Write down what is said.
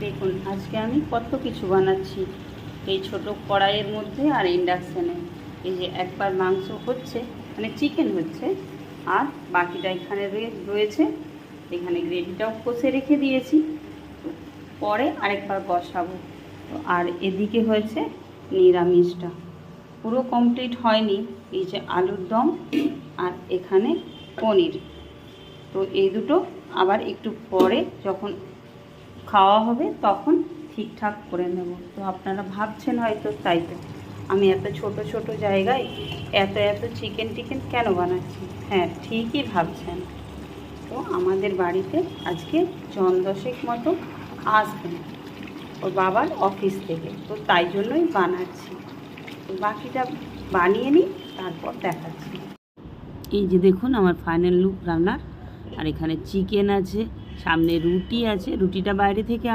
দেখুন আজকে আমি কত কিছু বানাচ্ছি এই ছোট কড়াইয়ের মধ্যে আর ইন্ডাকশানে। এই যে একবার মাংস হচ্ছে, মানে চিকেন হচ্ছে, আর বাকিটা এখানে রয়েছে। এখানে গ্রেভিটাও কষে রেখে দিয়েছি, পরে আরেকবার বসাবো। তো আর এদিকে হয়েছে নিরামিষটা, পুরো কমপ্লিট হয়নি। এই যে আলুর দম আর এখানে পনির। তো এই দুটো আবার একটু পরে যখন খাওয়া হবে তখন ঠিকঠাক করে নেব। তো আপনারা ভাবছেন হয়তো তাই তো আমি এত ছোট ছোট জায়গায় এত চিকেন কেন বানাচ্ছি। হ্যাঁ, ঠিকই ভাবছেন। তো আমাদের বাড়িতে আজকে জন 10 মতো আসবেন ওর বাবার অফিস থেকে, তো তাই জন্যই বানাচ্ছি। তো বাকিটা বানিয়ে নিই, তারপর দেখাচ্ছি। এই যে দেখুন আমার ফাইনাল লুক রান্নার। আর এখানে চিকেন আছে, সামনে রুটি আছে, রুটিটা বাইরে থেকে